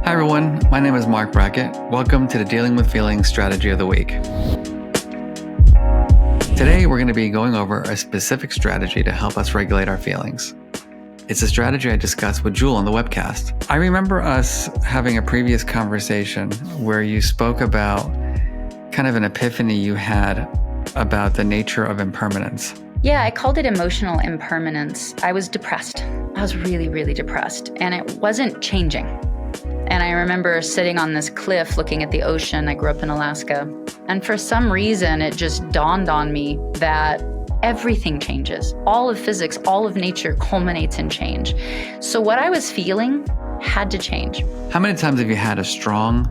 Hi everyone, my name is Marc Brackett. Welcome to the Dealing with Feelings Strategy of the Week. Today we're going to be going over a specific strategy to help us regulate our feelings. It's a strategy I discussed with Jewel on the webcast. I remember us having a previous conversation where you spoke about kind of an epiphany you had about the nature of impermanence. Yeah, I called it emotional impermanence. I was depressed. I was really, really depressed, and it wasn't changing. And I remember sitting on this cliff looking at the ocean. I grew up in Alaska. And for some reason, it just dawned on me that everything changes. All of physics, all of nature culminates in change. So what I was feeling had to change. How many times have you had a strong,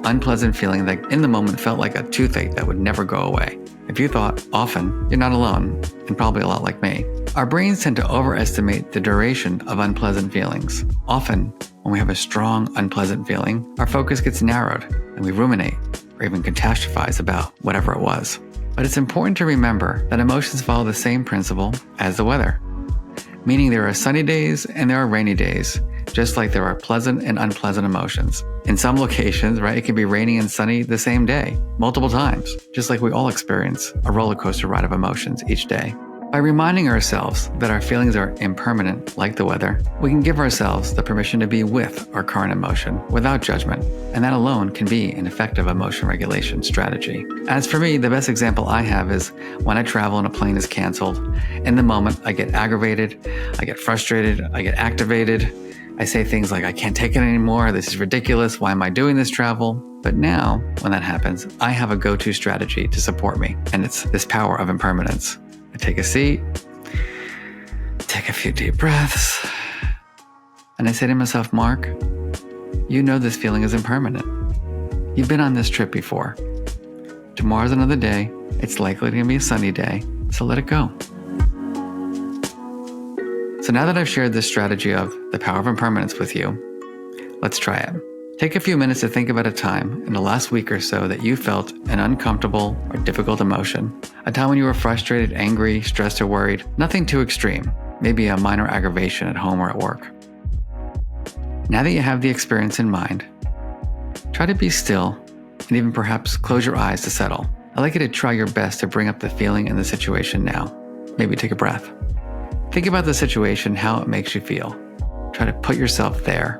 unpleasant feeling that in the moment felt like a toothache that would never go away? If you thought often, you're not alone, and probably a lot like me. Our brains tend to overestimate the duration of unpleasant feelings. Often, when we have a strong, unpleasant feeling, our focus gets narrowed and we ruminate or even catastrophize about whatever it was. But it's important to remember that emotions follow the same principle as the weather, meaning there are sunny days and there are rainy days, just like there are pleasant and unpleasant emotions. In some locations, right, it can be rainy and sunny the same day, multiple times, just like we all experience a roller coaster ride of emotions each day. By reminding ourselves that our feelings are impermanent, like the weather, we can give ourselves the permission to be with our current emotion without judgment, and that alone can be an effective emotion regulation strategy. As for me, the best example I have is when I travel and a plane is canceled. In the moment, I get aggravated, I get frustrated, I get activated. I say things like, I can't take it anymore, this is ridiculous, why am I doing this travel? But now, when that happens, I have a go-to strategy to support me, and it's this power of impermanence. I take a seat, take a few deep breaths, and I say to myself, Mark, you know this feeling is impermanent. You've been on this trip before. Tomorrow's another day. It's likely to be a sunny day, so let it go. So now that I've shared this strategy of the power of impermanence with you, let's try it. Take a few minutes to think about a time in the last week or so that you felt an uncomfortable or difficult emotion. A time when you were frustrated, angry, stressed, or worried. Nothing too extreme. Maybe a minor aggravation at home or at work. Now that you have the experience in mind, try to be still and even perhaps close your eyes to settle. I'd like you to try your best to bring up the feeling in the situation now. Maybe take a breath. Think about the situation, how it makes you feel. Try to put yourself there.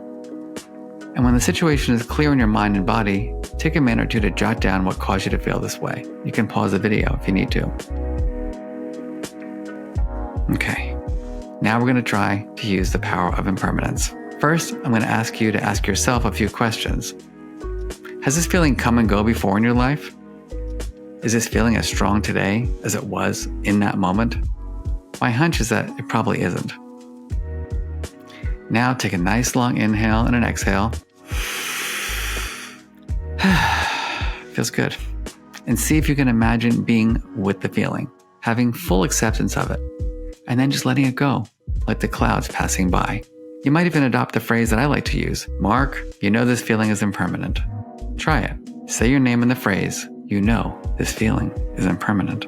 And when the situation is clear in your mind and body, take a minute or two to jot down what caused you to feel this way. You can pause the video if you need to. Okay, now we're going to try to use the power of impermanence. First, I'm going to ask you to ask yourself a few questions. Has this feeling come and go before in your life? Is this feeling as strong today as it was in that moment? My hunch is that it probably isn't. Now take a nice long inhale and an exhale. Feels good. And see if you can imagine being with the feeling, having full acceptance of it, and then just letting it go, like the clouds passing by. You might even adopt the phrase that I like to use. Mark, you know this feeling is impermanent. Try it. Say your name in the phrase, you know this feeling is impermanent.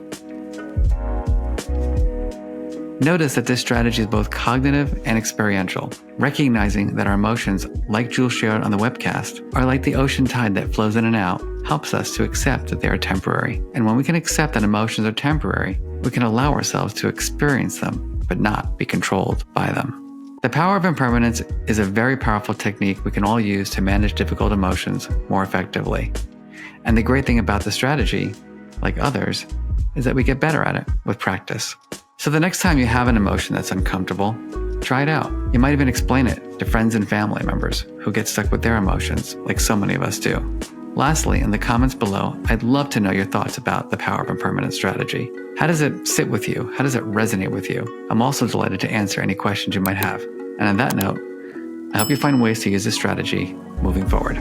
Notice that this strategy is both cognitive and experiential, recognizing that our emotions, like Jules shared on the webcast, are like the ocean tide that flows in and out, helps us to accept that they are temporary. And when we can accept that emotions are temporary, we can allow ourselves to experience them, but not be controlled by them. The power of impermanence is a very powerful technique we can all use to manage difficult emotions more effectively. And the great thing about the strategy, like others, is that we get better at it with practice. So the next time you have an emotion that's uncomfortable, try it out. You might even explain it to friends and family members who get stuck with their emotions, like so many of us do. Lastly, in the comments below, I'd love to know your thoughts about the power of impermanence strategy. How does it sit with you? How does it resonate with you? I'm also delighted to answer any questions you might have. And on that note, I hope you find ways to use this strategy moving forward.